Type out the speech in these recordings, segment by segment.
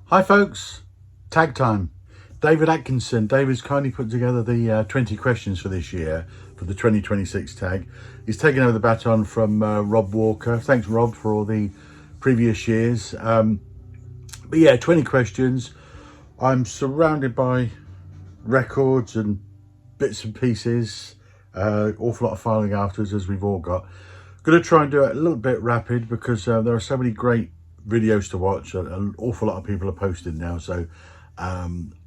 Hi folks, tag time. David Atkinson. David's kindly put together the 20 questions for this year for the 2026 tag. He's taken over the baton from Rob Walker. Thanks Rob for all the previous years. But yeah, 20 questions. I'm surrounded by records and bits and pieces. Awful lot of filing afterwards, as we've all got. Going to try and do it a little bit rapid because there are so many great videos to watch. An awful lot of people are posting now, so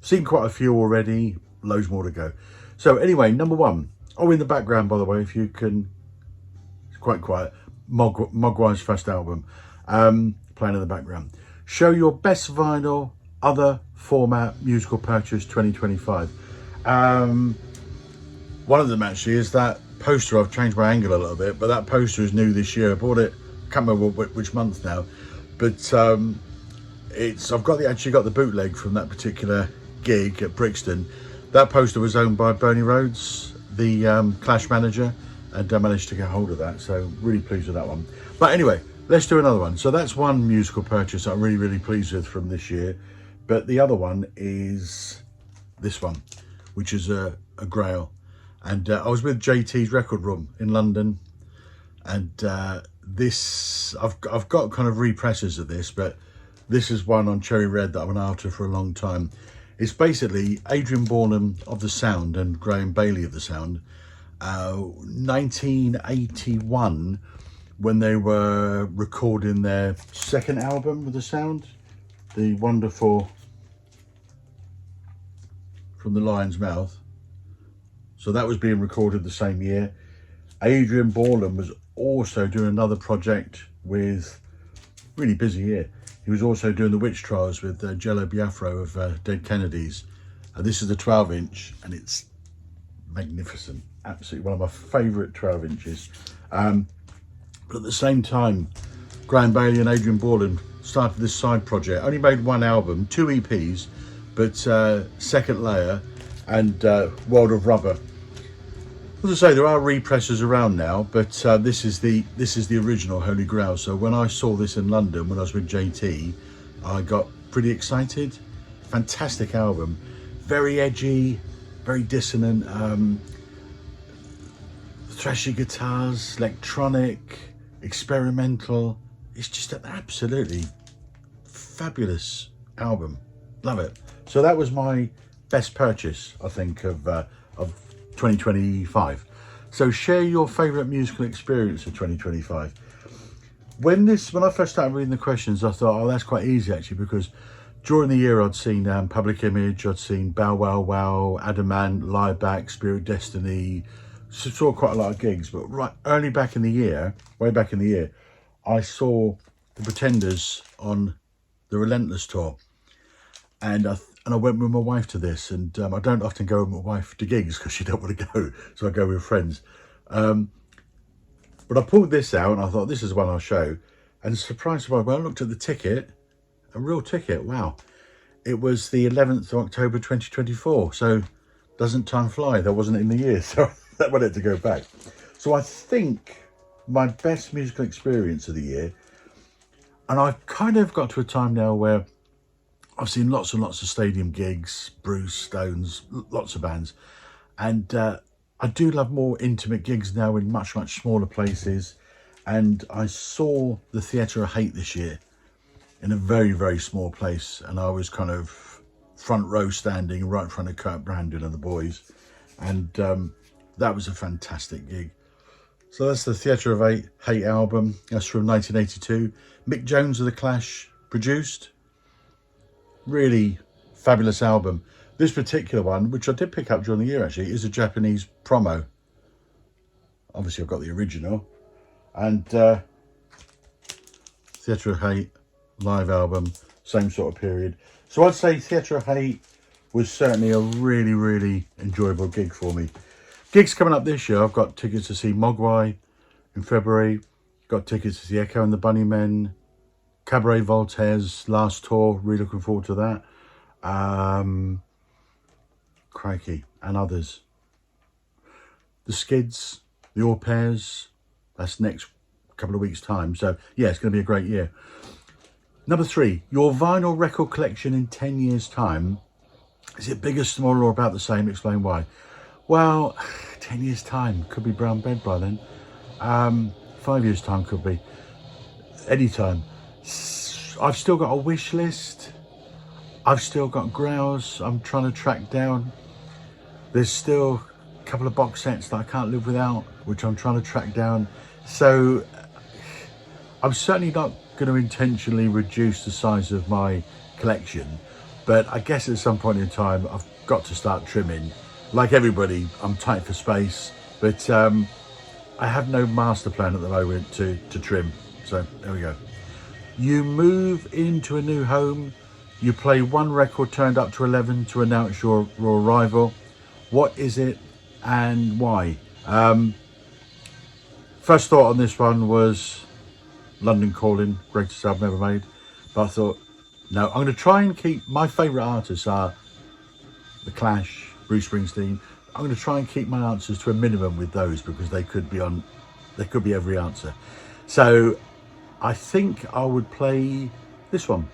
seen quite a few already, loads more to go. So anyway, number one, in the background, by the way, if you can, it's quite quiet, Mogwai's first album playing in the background. Show your best vinyl other format musical purchase 2025. One of them actually is that poster. I've changed my angle a little bit, but that poster is new this year. I bought it, can't remember which month now, but I've actually got the bootleg from that particular gig at Brixton. That poster was owned by Bernie Rhodes, the Clash manager, and I managed to get hold of that, so really pleased with that one. But anyway, let's do another one. So that's one musical purchase I'm really pleased with from this year. But the other one is this one, which is a Grail. And I was with JT's Record Room in London, and this I've got kind of represses of this, but this is one on cherry red that I've been after for a long time. It's basically Adrian Bourne of the Sound and Graham Bailey of the Sound, 1981, when they were recording their second album with the Sound, the wonderful From the Lion's Mouth. So that was being recorded the same year. Adrian Bourne was also doing another project with, really busy year. He was also doing the witch trials with Jello Biafra of Dead Kennedys. This is the 12-inch, and it's magnificent. Absolutely one of my favourite 12 inches. But at the same time, Graham Bailey and Adrian Bourne started this side project. Only made one album, 2 EPs, but Second Layer and World of Rubber. As I say, there are represses around now, but this is the original Holy Grail. So when I saw this in London when I was with JT, I got pretty excited. Fantastic album, very edgy, very dissonant, thrashy guitars, electronic, experimental. It's just an absolutely fabulous album. Love it. So that was my best purchase, I think, of 2025. So share your favorite musical experience of 2025. When I first started reading the questions, I thought, that's quite easy actually, because during the year I'd seen Public Image, I'd seen Bow Wow Wow, Adamant, Lieback, Spirit Destiny, saw quite a lot of gigs. But right way back in the year, I saw the Pretenders on the Relentless tour, and I went with my wife to this, and I don't often go with my wife to gigs because she don't want to go, so I go with friends. But I pulled this out and I thought, this is one I'll show. And surprise, when I looked at the ticket, a real ticket, wow. It was the 11th of October 2024, so doesn't time fly? That wasn't in the year, so that wanted to go back. So I think my best musical experience of the year, and I've kind of got to a time now where I've seen lots and lots of stadium gigs, Bruce, Stones, lots of bands. And I do love more intimate gigs now in much smaller places. And I saw the Theatre of Hate this year in a very small place. And I was kind of front row standing right in front of Kurt Brandon and the boys. And that was a fantastic gig. So that's the Theatre of Hate album. That's from 1982. Mick Jones of the Clash produced. Really fabulous album. This particular one, which I did pick up during the year actually, is a Japanese promo. Obviously I've got the original. And Theatre of Hate live album, same sort of period. So I'd say Theatre of Hate was certainly a really enjoyable gig for me. Gigs coming up this year, I've got tickets to see Mogwai in February, got tickets to see Echo and the Bunnymen, Cabaret Voltaire's last tour, really looking forward to that. Crikey, and others. The Skids, the Au Pairs, that's next couple of weeks' time. So yeah, it's going to be a great year. Number 3, your vinyl record collection in 10 years time. Is it bigger, smaller, or about the same? Explain why. Well, 10 years time, could be brown bread by then. 5 years time could be anytime. I've still got a wish list. I've still got growls I'm trying to track down. There's still a couple of box sets that I can't live without, which I'm trying to track down. So I'm certainly not going to intentionally reduce the size of my collection, but I guess at some point in time I've got to start trimming. Like everybody, I'm tight for space, but I have no master plan at the moment to trim. So there we go. You move into a new home. You play one record turned up to 11 to announce your arrival. What is it and why? First thought on this one was London Calling, greatest album ever made. But I thought, no, I'm going to try and keep, my favourite artists are The Clash, Bruce Springsteen. I'm going to try and keep my answers to a minimum with those because they could be every answer. So I think I would play this one.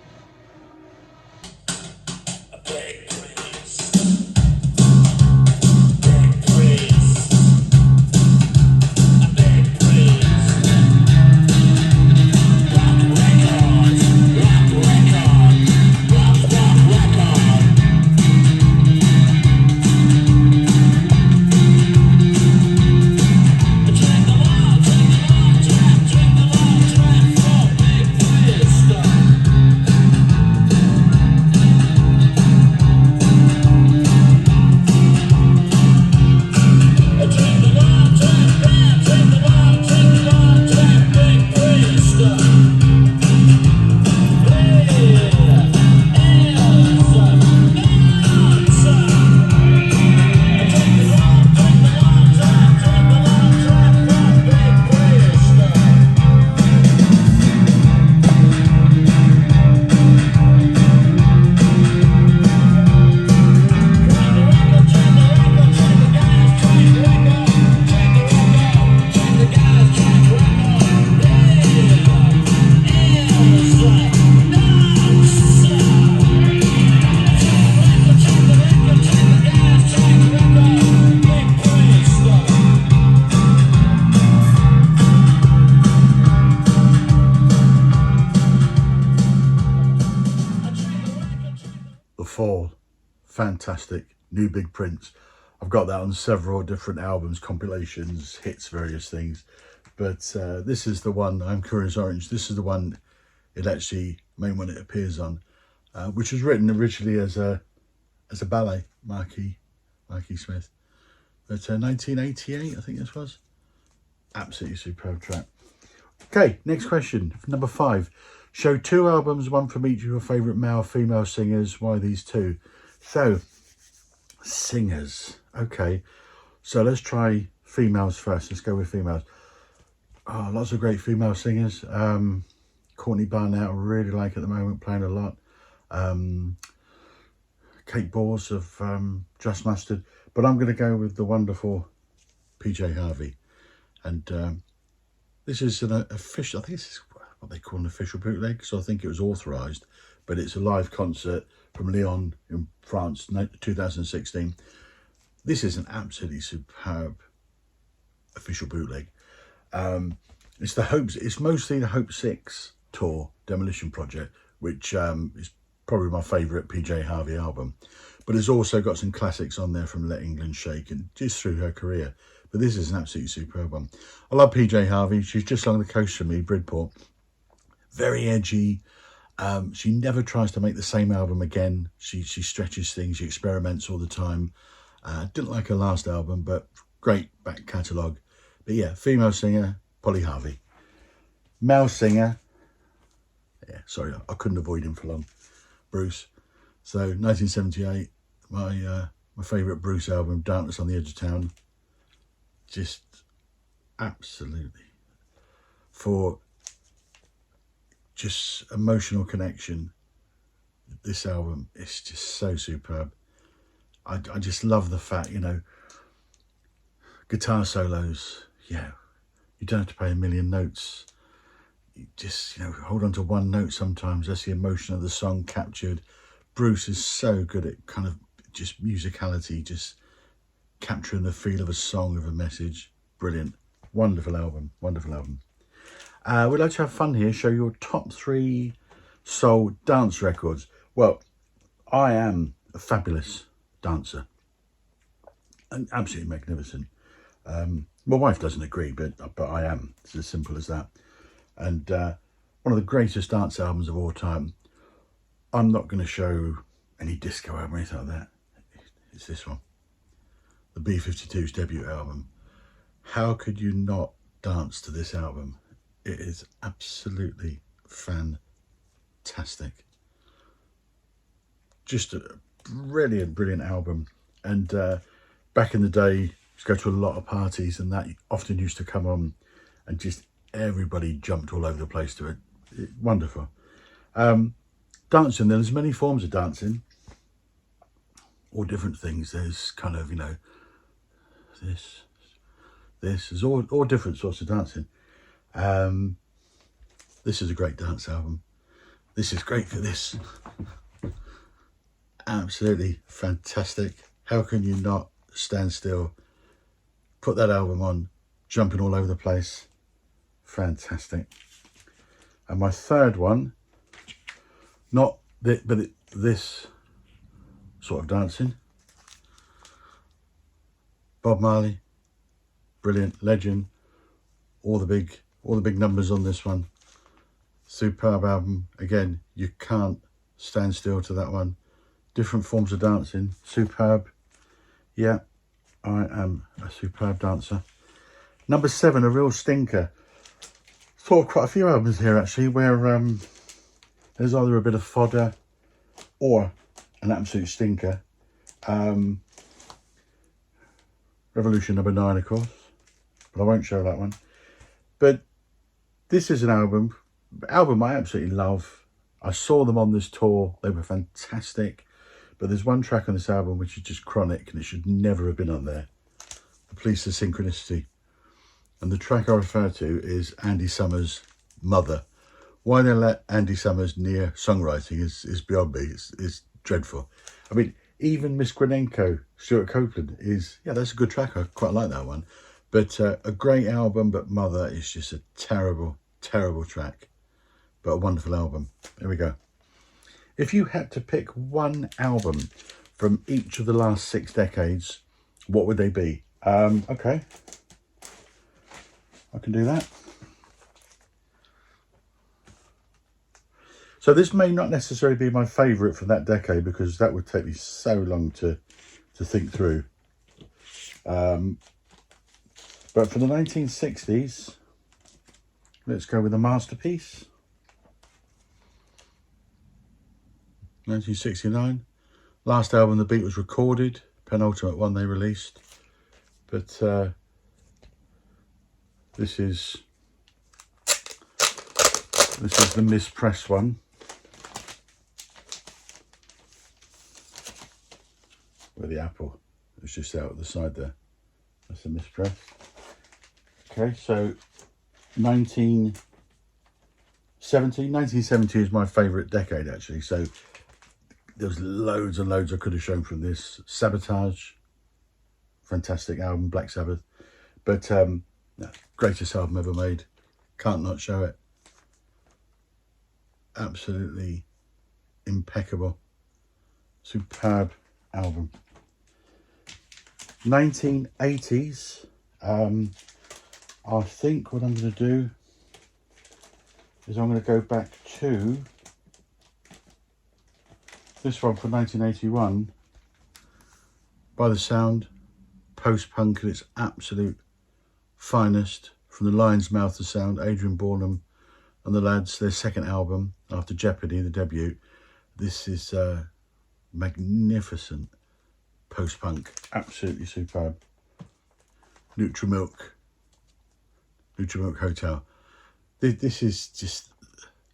The Fall, fantastic, new big prints. I've got that on several different albums, compilations, hits, various things. But this is the one, I'm Curious Orange, this is the one, it actually, main one it appears on, which was written originally as a ballet, Marquis Smith. But 1988, I think this was. Absolutely superb track. Okay, next question, number 5. Show 2 albums, one from each of your favourite male, female singers. Why these 2? So, singers. Okay, so let's try females first. Let's go with females. Oh, lots of great female singers. Courtney Barnett, I really like at the moment, playing a lot. Kate Bors of Just Mustard. But I'm going to go with the wonderful PJ Harvey. And this is an official, I think this is what they call an official bootleg, so I think it was authorised, but it's a live concert from Lyon in France, 2016. This is an absolutely superb official bootleg. It's mostly the Hope 6 tour, Demolition Project, which is probably my favourite PJ Harvey album, but it's also got some classics on there from Let England Shake and just through her career. But this is an absolutely superb one. I love PJ Harvey. She's just along the coast from me, Bridport. Very edgy. She never tries to make the same album again. She stretches things. She experiments all the time. Didn't like her last album, but great back catalogue. But yeah, female singer, Polly Harvey. Male singer, yeah, sorry, I couldn't avoid him for long. Bruce. So 1978, my favourite Bruce album, Darkness on the Edge of Town. Just absolutely for just emotional connection. This album is just so superb. I just love the fact, you know, guitar solos. Yeah, you don't have to play a million notes. just, you know, hold on to one note sometimes. That's the emotion of the song captured. Bruce is so good at kind of just musicality, just capturing the feel of a song, of a message. Brilliant. Wonderful album. Wonderful album. We'd like to have fun here, show your top 3 soul dance records. Well, I am a fabulous dancer and absolutely magnificent. My wife doesn't agree, but I am. It's as simple as that. And one of the greatest dance albums of all time. I'm not going to show any disco album or anything like that. It's this one, the B-52's debut album. How could you not dance to this album? It is absolutely fantastic. Just a brilliant, brilliant album. And back in the day, I used to go to a lot of parties, and that often used to come on, and just everybody jumped all over the place to it. Wonderful. Dancing, there's many forms of dancing, all different things. There's kind of, you know, this is all different sorts of dancing. This is a great dance album. This is great for this. Absolutely fantastic. How can you not stand still, put that album on, jumping all over the place? Fantastic. And my third one, not this sort of dancing. Bob Marley, brilliant, legend. All the big numbers on this one. Superb album. Again, you can't stand still to that one. Different forms of dancing. Superb. Yeah, I am a superb dancer. Number 7, a real stinker. Thought of quite a few albums here actually, where there's either a bit of fodder or an absolute stinker. Revolution number 9, of course, but I won't show that one. But this is an album I absolutely love. I saw them on this tour. They were fantastic. But there's one track on this album which is just chronic, and it should never have been on there. The Police of Synchronicity. And the track I refer to is Andy Summers' Mother. Why they let Andy Summers near songwriting is beyond me. It's dreadful. I mean, even Miss Granenko, Stuart Copeland, that's a good track. I quite like that one. But a great album, but Mother is just a terrible, terrible track. But a wonderful album. Here we go. If you had to pick one album from each of the last 6 decades, what would they be? Okay. I can do that. So this may not necessarily be my favourite from that decade, because that would take me so long to think through. But for the 1960s, let's go with a masterpiece. 1969. Last album the Beat was recorded. Penultimate one they released. But this is the mispressed one. Where the apple is just out at the side there. That's a mispress. Okay, so 1970 is my favourite decade actually. So there's loads and loads I could have shown from this. Sabotage, fantastic album, Black Sabbath. But greatest album ever made. Can't not show it. Absolutely impeccable. Superb album. 1980s. I think what I'm going to do is I'm going to go back to this one from 1981. By the sound, post-punk at its absolute finest. From the Lion's Mouth of Sound, Adrian Bourne and the lads, their second album after Jeopardy, the debut. This is magnificent post-punk, absolutely superb. Nutrimilk Hotel. This is just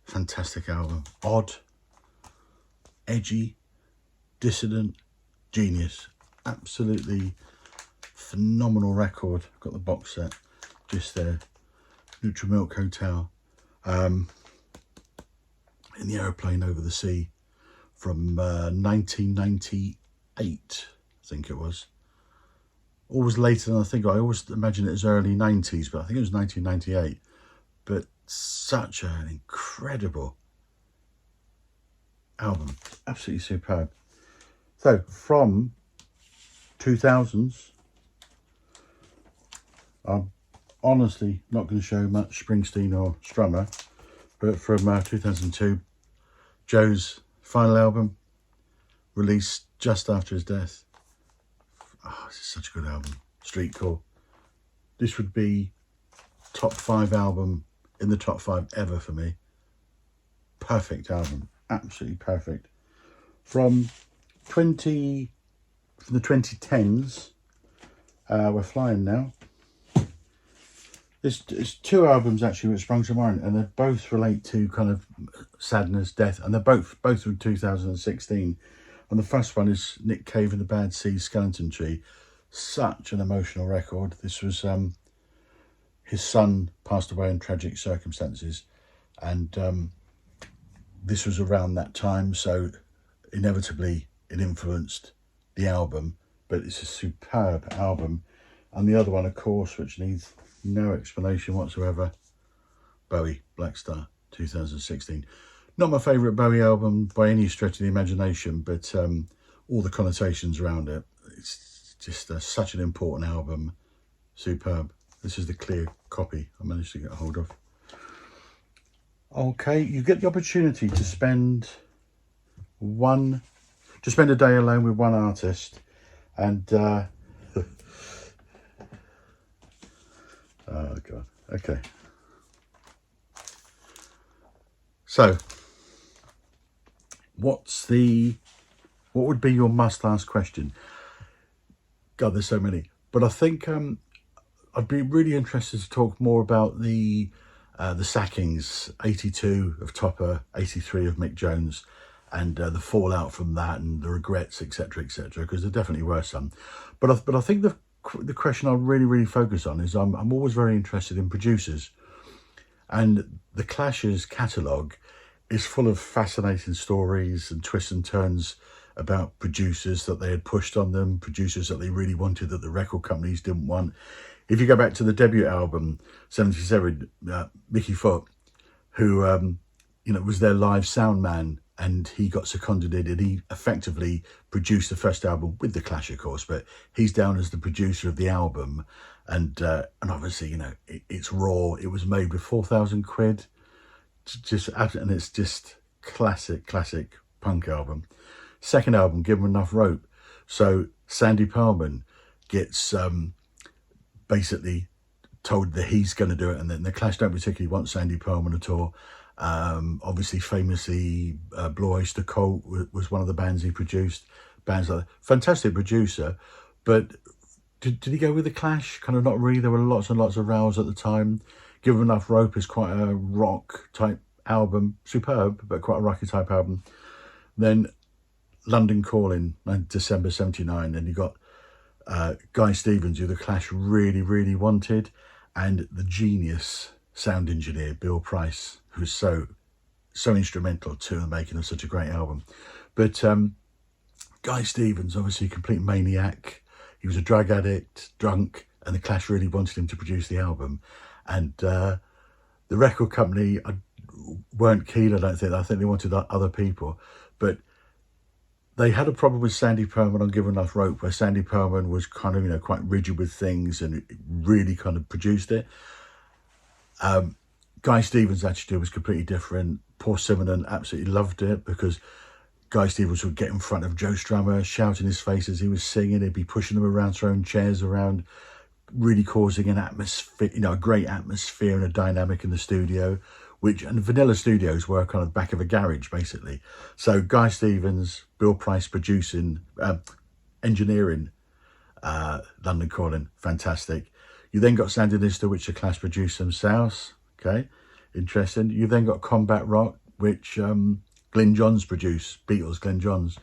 fantastic album. Odd, edgy, dissident, genius. Absolutely phenomenal record. Got the box set just there. Nutrimilk Hotel. in the aeroplane over the sea from 1998, I think it was. Always later than I think. I always imagine it was early 90s, but I think it was 1998. But such an incredible album, absolutely superb. So from 2000s, I'm honestly not going to show much Springsteen or Strummer, but from 2002, Joe's final album, released just after his death. Oh, this is such a good album. Street Call. This would be top 5 album in the top 5 ever for me. Perfect album, absolutely perfect. From the 2010s, we're flying now. It's 2 albums actually which sprung to mind, and they both relate to kind of sadness, death, and they're both from 2016. And the first one is Nick Cave and the Bad Seeds, Skeleton Tree. Such an emotional record. This was his son passed away in tragic circumstances, and this was around that time, so inevitably it influenced the album. But it's a superb album. And the other one, of course, which needs no explanation whatsoever, Bowie, Black Star, 2016. Not my favourite Bowie album by any stretch of the imagination, but all the connotations around it. It's just such an important album. Superb. This is the clear copy I managed to get a hold of. Okay, you get the opportunity to spend a day alone with one artist, and oh god, okay. So, what would be your must-ask question? God, there's so many, but I think I'd be really interested to talk more about the sackings, 82 of Topper, 83 of Mick Jones, and the fallout from that, and the regrets, etc., because there definitely were some. But I think the question I'll really focus on is I'm always very interested in producers, and the Clash's catalogue is full of fascinating stories and twists and turns about producers that they had pushed on them, producers that they really wanted that the record companies didn't want. If you go back to the debut album, 77, Mickey Foot, who was their live sound man, and he got seconded in, and he effectively produced the first album with the Clash, of course, but he's down as the producer of the album, and obviously, it's raw. It was made with 4,000 quid, and it's just classic punk album. Second album, Give 'Em Enough Rope. So Sandy Pearlman gets basically told that he's going to do it, and then the Clash don't particularly want Sandy Pearlman at all. Obviously, famously, Blue Oyster Cult was one of the bands he produced. Bands like that. Fantastic producer, but did he go with the Clash? Kind of not really. There were lots and lots of rows at the time. Give 'Em Enough Rope is quite a rock type album, superb, but quite a rocky type album. Then London Calling, December 79, and you got Guy Stevens, who the Clash really wanted, and the genius sound engineer Bill Price, who's so instrumental to the making of such a great album. But Guy Stevens, obviously a complete maniac. He was a drug addict, drunk, and the Clash really wanted him to produce the album. And the record company weren't keen, I don't think. I think they wanted other people. But they had a problem with Sandy Pearlman on Give 'Em Enough Rope, where Sandy Pearlman was kind of, quite rigid with things and really kind of produced it. Guy Stevens' attitude was completely different. Paul Simonon absolutely loved it, because Guy Stevens would get in front of Joe Strummer, shout in his face as he was singing. He'd be pushing them around, throwing chairs around, really causing an atmosphere, a great atmosphere and a dynamic in the studio. And Vanilla Studios were kind of back of a garage, basically. So Guy Stevens, Bill Price producing, engineering, London Calling, fantastic. You then got Sandinista, which the Clash produced themselves. Okay, interesting. You then got Combat Rock, which Glyn Johns produced, Beatles, Glyn Johns.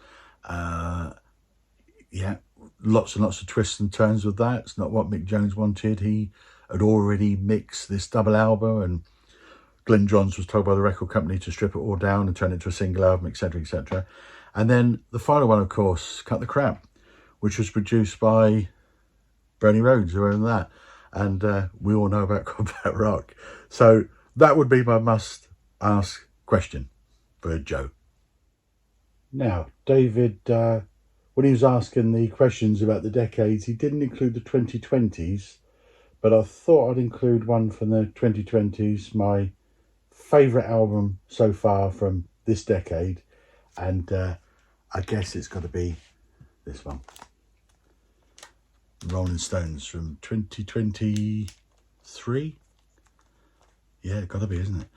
Yeah, lots and lots of twists and turns with that. It's not what Mick Jones wanted. He had already mixed this double album, and Glenn Johns was told by the record company to strip it all down and turn it into a single album, etc., etc. And then the final one, of course, Cut the Crap, which was produced by Bernie Rhodes, who owned that. And we all know about Combat Rock. So that would be my must-ask question for Joe. Now, David, when he was asking the questions about the decades, he didn't include the 2020s, but I thought I'd include one from the 2020s, my favourite album so far from this decade, and I guess it's got to be this one. Rolling Stones from 2023. Yeah, it got to be, isn't it?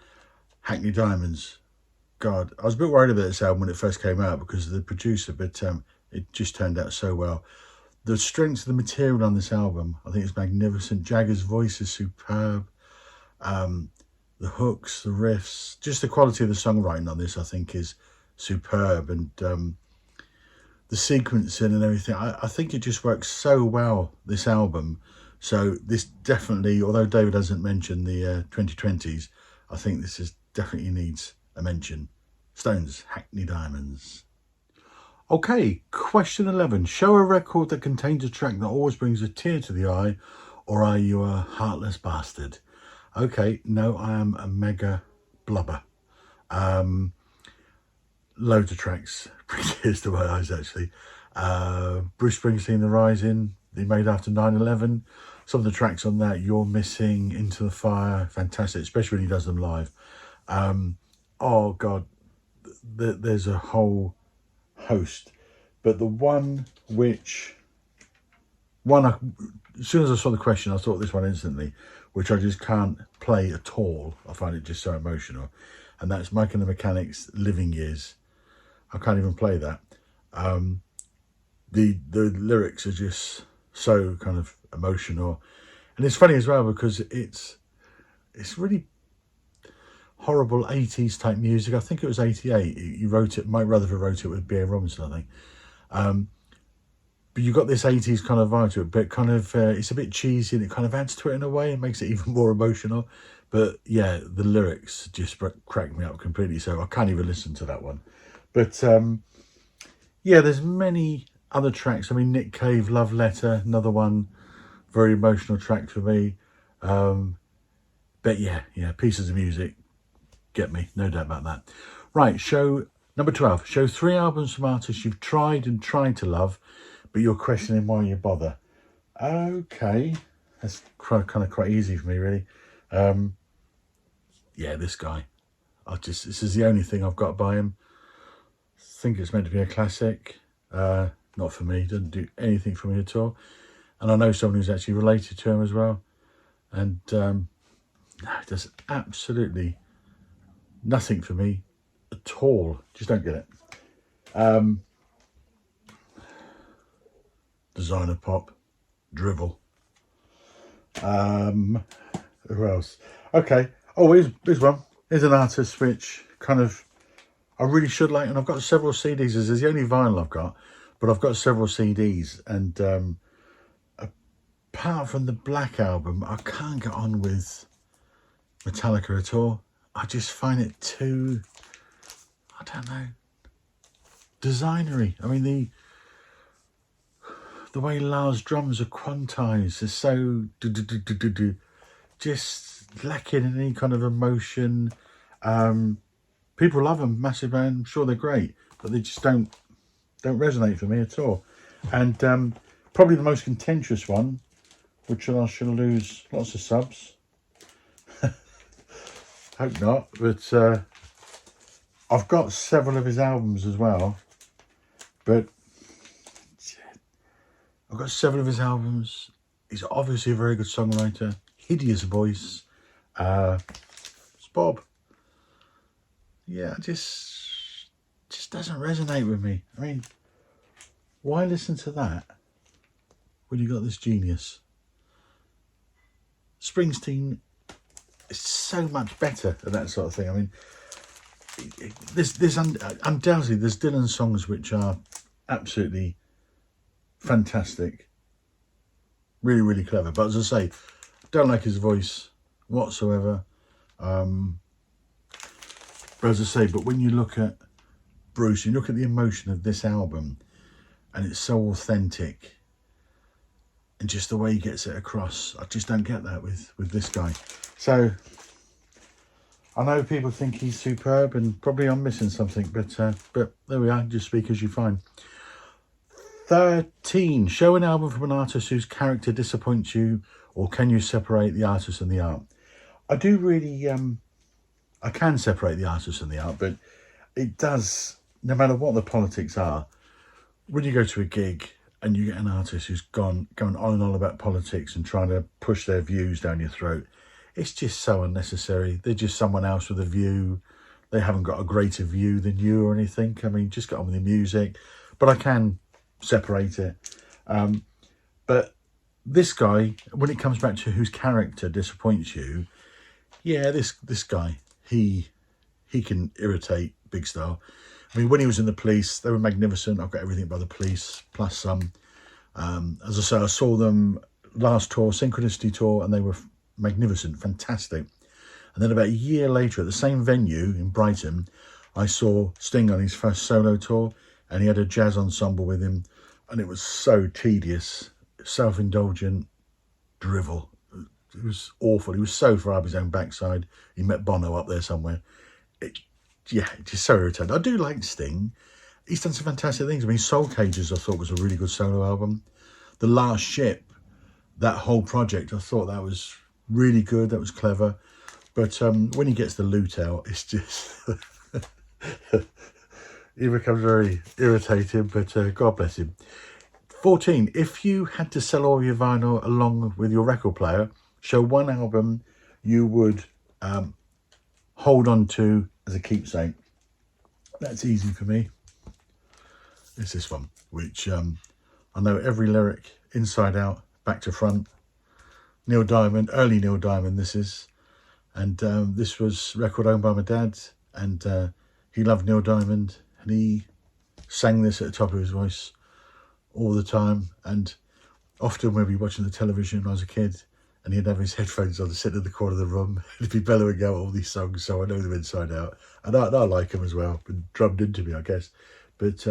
Hackney Diamonds. God, I was a bit worried about this album when it first came out because of the producer, but it just turned out so well. The strength of the material on this album, I think, is magnificent. Jagger's voice is superb. The hooks, the riffs, just the quality of the songwriting on this, I think, is superb. And the sequencing and everything, I think it just works so well, this album. So this definitely, although David hasn't mentioned the 2020s, I think this is definitely needs a mention. Stones, Hackney Diamonds. Okay, question 11. Show a record that contains a track that always brings a tear to the eye, or are you a heartless bastard? Okay, no, I am a mega blubber. Loads of tracks bring tears to my eyes, actually. Bruce Springsteen, The Rising, he made after 9/11. Some of the tracks on that, You're Missing, Into the Fire, fantastic, especially when he does them live. Oh, God, there's a whole host. But the one which... as soon as I saw the question, I thought this one instantly, which I just can't play at all. I find it just so emotional. And that's Mike and the Mechanics' Living Years. I can't even play that. The lyrics are just so kind of emotional. And it's funny as well because it's really horrible 80s type music. I think it was 88. He wrote it, Mike Rutherford wrote it with B.A. Robinson, I think. But you've got this 80s kind of vibe to it, but kind of, it's a bit cheesy and it kind of adds to it in a way. It makes it even more emotional. But yeah, the lyrics just crack me up completely. So I can't even listen to that one. But yeah, there's many other tracks. I mean, Nick Cave, Love Letter, another one, very emotional track for me. But yeah, pieces of music get me, no doubt about that. Right, show number 12. Show 3 albums from artists you've tried and tried to love, but you're questioning why you bother. Okay, that's kind of quite easy for me, really. Yeah, this guy. This is the only thing I've got by him. I think it's meant to be a classic. Not for me. Doesn't do anything for me at all. And I know someone who's actually related to him as well. And no, it does absolutely nothing for me at all. Just don't get it. Designer pop, drivel. Who else? Okay. Oh, here's one. Here's an artist which kind of I really should like, and I've got several CDs. This is the only vinyl I've got, but I've got several CDs. And apart from the Black Album, I can't get on with Metallica at all. I just find it too, I don't know, designery. I mean, the way Lars' drums are quantized is so just lacking in any kind of emotion. People love them, massive band. I'm sure they're great, but they just don't resonate for me at all. And probably the most contentious one, which I shall lose lots of subs. Hope not, but I've got several of his albums as well. But I've got several of his albums. He's obviously a very good songwriter. Hideous voice. It's Bob. Yeah, just doesn't resonate with me. I mean, why listen to that when you got this genius? Springsteen is so much better at that sort of thing. I mean, there's undoubtedly there's Dylan songs which are absolutely fantastic, really, really clever. But as I say, don't like his voice whatsoever. But as I say, but when you look at Bruce, you look at the emotion of this album, and it's so authentic, and just the way he gets it across, I just don't get that with this guy. So I know people think he's superb, and probably I'm missing something, but there we are. Just speak as you find. 13. Show an album from an artist whose character disappoints you, or can you separate the artist and the art? I do really, I can separate the artist and the art, but it does, no matter what the politics are, when you go to a gig and you get an artist who's going on and on about politics and trying to push their views down your throat, it's just so unnecessary. They're just someone else with a view. They haven't got a greater view than you or anything. I mean, just get on with the music. But I can separate it. But this guy, when it comes back to whose character disappoints you, yeah, this guy, he can irritate big style. I mean, when he was in the Police, they were magnificent. I've got everything by the Police, plus some. As I say, I saw them last tour, Synchronicity tour, and they were magnificent, fantastic. And then about a year later, at the same venue in Brighton, I saw Sting on his first solo tour, and he had a jazz ensemble with him, and it was so tedious, self-indulgent drivel. It was awful. He was so far up his own backside. He met Bono up there somewhere. Yeah, just so irritating. I do like Sting. He's done some fantastic things. I mean, Soul Cages, I thought, was a really good solo album. The Last Ship, that whole project, I thought that was really good. That was clever. But when he gets the lute out, it's just... he becomes very irritating, but God bless him. 14. If you had to sell all your vinyl along with your record player, show one album you would hold on to as a keepsake. That's easy for me. It's this one, which I know every lyric inside out, back to front. Neil Diamond, early Neil Diamond this is. And this was a record owned by my dad, and he loved Neil Diamond, and he sang this at the top of his voice all the time. And often we'd be watching the television when I was a kid, and he'd have his headphones on, sitting in the corner of the room. He'd be bellowing out all these songs, so I know them inside out. And I like them as well, been drummed into me, I guess. But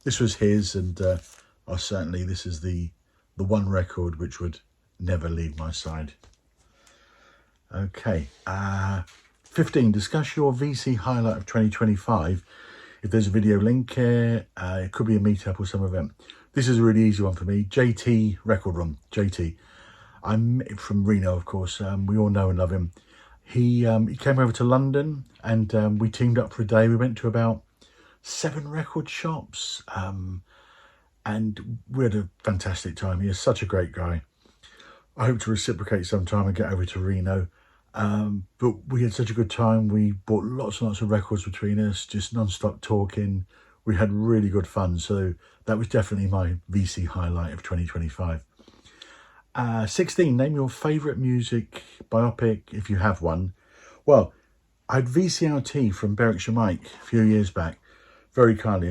this was his, and this is the one record which would never leave my side. Okay, 15. Discuss your VC highlight of 2025. If there's a video link here, it could be a meetup or some event. This is a really easy one for me. JT Record Room, JT. I'm from Reno, of course. We all know and love him. He came over to London, and we teamed up for a day. We went to about 7 record shops, and we had a fantastic time. He is such a great guy. I hope to reciprocate sometime and get over to Reno. But we had such a good time. We bought lots and lots of records between us, just non-stop talking. We had really good fun. So that was definitely my VC highlight of 2025. 16, name your favourite music biopic, if you have one. Well, I had VCRT from Berwickshire Mike a few years back. Very kindly,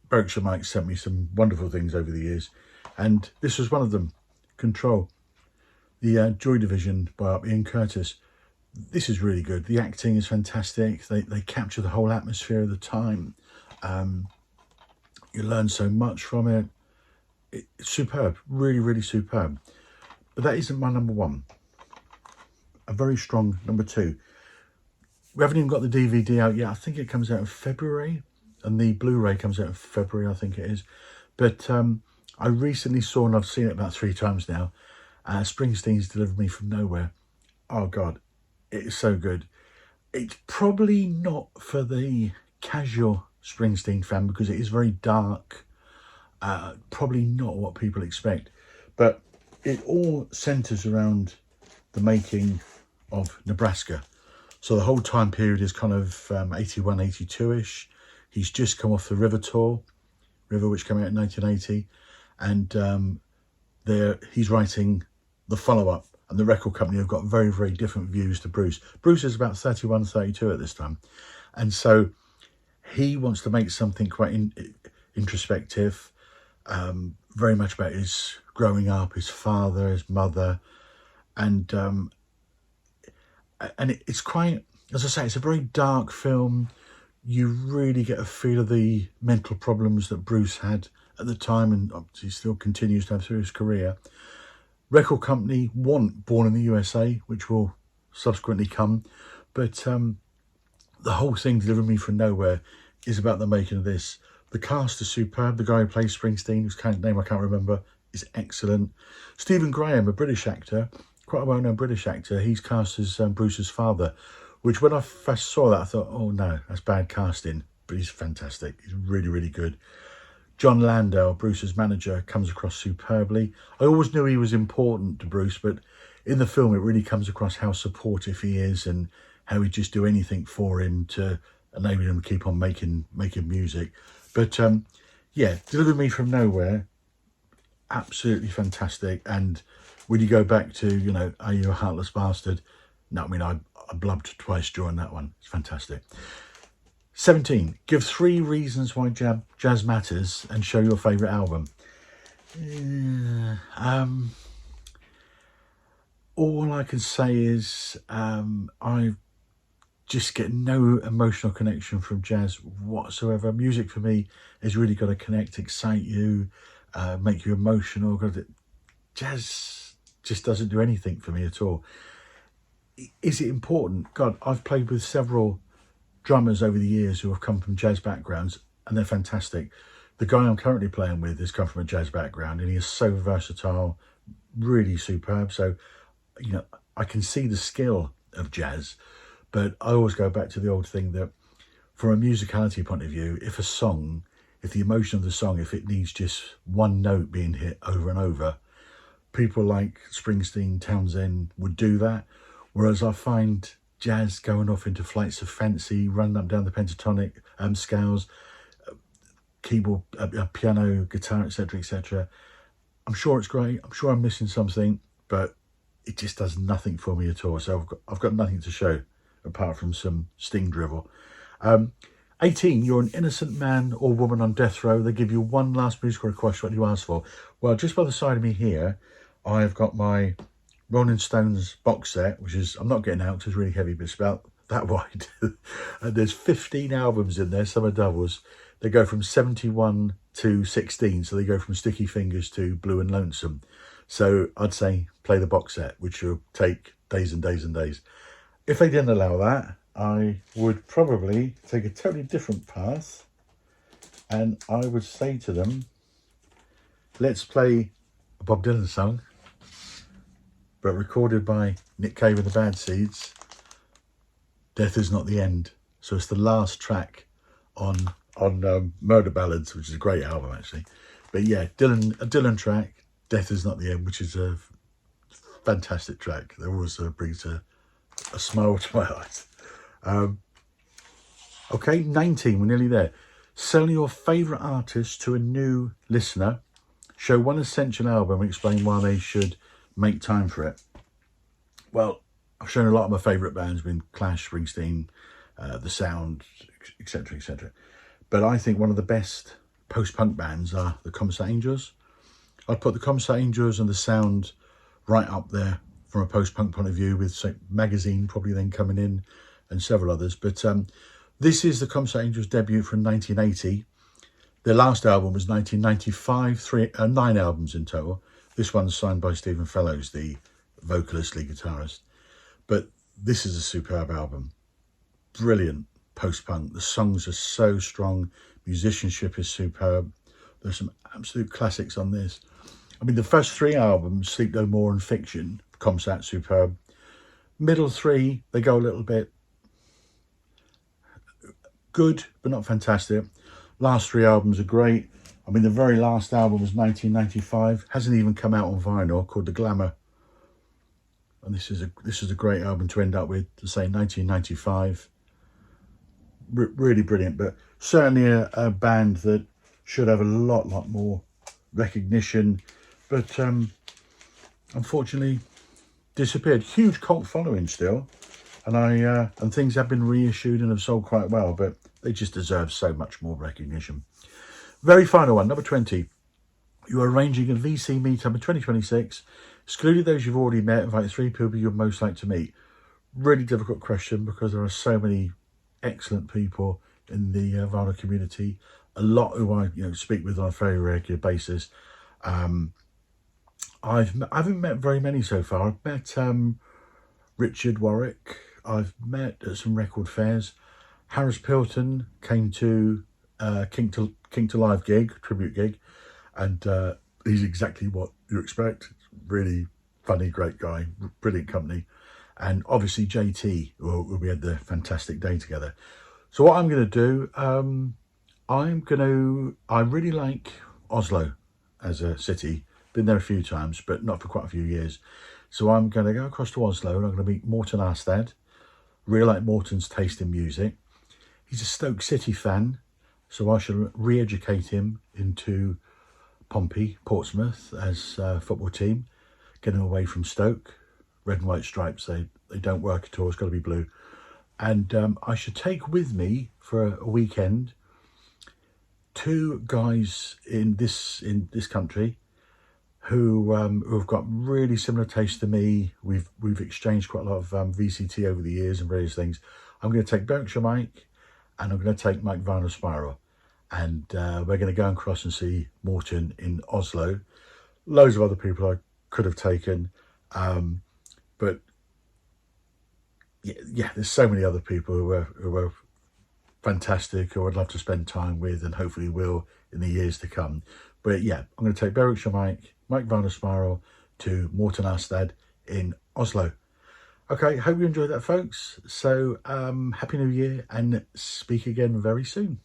Berwickshire Mike sent me some wonderful things over the years. And this was one of them, Control. The Joy Division by Ian Curtis. This is really good. The acting is fantastic. They capture the whole atmosphere of the time. You learn so much from it. It's superb, really, really superb. But that isn't my number one. A very strong number 2. We haven't even got the DVD out yet. I think it comes out in February, and the Blu-ray comes out in February, I think it is. But I recently saw, and I've seen it about 3 times now, Springsteen's Delivered Me From Nowhere. Oh God, it is so good. It's probably not for the casual Springsteen fan, because it is very dark, probably not what people expect, but it all centers around the making of Nebraska. So the whole time period is kind of 81, 82-ish. He's just come off the River tour, River, which came out in 1980, and he's writing the follow-up, and the record company have got very, very different views to Bruce. Bruce is about 31, 32 at this time, and so he wants to make something quite introspective, very much about his growing up, his father, his mother, and it's quite as I say, it's a very dark film. You really get a feel of the mental problems that Bruce had at the time, and obviously still continues to have through his career. Record company want Born in the USA, which will subsequently come, but the whole thing, Deliver Me From Nowhere, is about the making of this. The cast is superb. The guy who plays Springsteen, whose name I can't remember, is excellent. Stephen Graham, a British actor, quite a well-known British actor, he's cast as Bruce's father, which when I first saw that, I thought, oh no, that's bad casting, but he's fantastic. He's really, really good. John Landau, Bruce's manager, comes across superbly. I always knew he was important to Bruce, but in the film it really comes across how supportive he is and how he'd just do anything for him to enable him to keep on making music. But yeah, Deliver Me From Nowhere, absolutely fantastic. And when you go back to, you know, Are You a Heartless Bastard? No, I mean, I blubbed twice during that one. It's fantastic. 17. Give 3 reasons why jazz matters and show your favourite album. All I can say is I just get no emotional connection from jazz whatsoever. Music for me has really got to connect, excite you, make you emotional. Jazz just doesn't do anything for me at all. Is it important? God, I've played with several drummers over the years who have come from jazz backgrounds, and they're fantastic. The guy I'm currently playing with has come from a jazz background, and he is so versatile, really superb. So, you know, I can see the skill of jazz, but I always go back to the old thing that from a musicality point of view, if the emotion of the song, if it needs just one note being hit over and over, people like Springsteen, Townsend would do that. Whereas I find jazz going off into flights of fancy, running up down the pentatonic scales, keyboard, piano, guitar, etc., etc. I'm sure it's great. I'm sure I'm missing something, but it just does nothing for me at all. So I've got nothing to show apart from some sting drivel. 18. You're an innocent man or woman on death row. They give you one last musical request. What do you ask for? Well, just by the side of me here, I've got my Rolling Stones box set, which is, I'm not getting out because it's really heavy, but it's about that wide. And there's 15 albums in there, some are doubles. They go from 71 to 16, so they go from Sticky Fingers to Blue and Lonesome. So I'd say play the box set, which will take days and days and days. If they didn't allow that, I would probably take a totally different path, and I would say to them, let's play a Bob Dylan song, but recorded by Nick Cave and the Bad Seeds. Death Is Not the End. So it's the last track on Murder Ballads, which is a great album actually. But yeah, a Dylan track, Death Is Not the End, which is a fantastic track. That always brings a smile to my eyes. Okay, 19, we're nearly there. Sell your favourite artist to a new listener. Show one essential album and explain why they should make time for it. Well, I've shown a lot of my favourite bands, been Clash, Springsteen, The Sound, etc., etc. But I think one of the best post-punk bands are the Comsat Angels. I'd put the Comsat Angels and The Sound right up there from a post-punk point of view, with say, Magazine probably then coming in and several others. But this is the Comsat Angels debut from 1980. Their last album was 1995, 9 albums in total. This one's signed by Stephen Fellows, the vocalist, lead guitarist. But this is a superb album. Brilliant post-punk. The songs are so strong. Musicianship is superb. There's some absolute classics on this. I mean, the first 3 albums, Sleep No More and Fiction, Comsat, superb. Middle 3, they go a little bit good, but not fantastic. Last 3 albums are great. I mean, the very last album was 1995. Hasn't even come out on vinyl, called The Glamour. And this is a great album to end up with, to say 1995. Really brilliant, but certainly a band that should have a lot more recognition, but unfortunately disappeared. Huge cult following still, and things have been reissued and have sold quite well, but they just deserve so much more recognition. Very final one, number 20. You are arranging a VC meetup in 2026. Excluding those you've already met, invite 3 people you'd most like to meet. Really difficult question because there are so many excellent people in the vinyl community. A lot who I speak with on a very regular basis. I haven't met very many so far. I've met Richard Warwick. I've met at some record fairs. Harris Pilton came to King to Live gig, tribute gig, and he's exactly what you expect. Really funny, great guy, brilliant company. And obviously JT, we had the fantastic day together. So what I'm going to do, I really like Oslo as a city. Been there a few times, but not for quite a few years. So I'm going to go across to Oslo and I'm going to meet Morten Arstad. Really like Morten's taste in music. He's a Stoke City fan, so I shall re-educate him into Pompey, Portsmouth as a football team, get him away from Stoke. Red and white stripes, they don't work at all, it's got to be blue. And I should take with me for a weekend two guys in this country who have got really similar taste to me. We've exchanged quite a lot of VCT over the years and various things. I'm going to take Berkshire Mike and I'm going to take Mike Vinyl Spiral, and we're going to go and cross and see Morten in Oslo. Loads of other people I could have taken, but yeah, there's so many other people who are fantastic, who I'd love to spend time with and hopefully will in the years to come. But yeah, I'm going to take Berkshire Mike Vinyl Spiral to Morten Arstad in Oslo. Okay, hope you enjoyed that, folks. So happy New Year, and speak again very soon.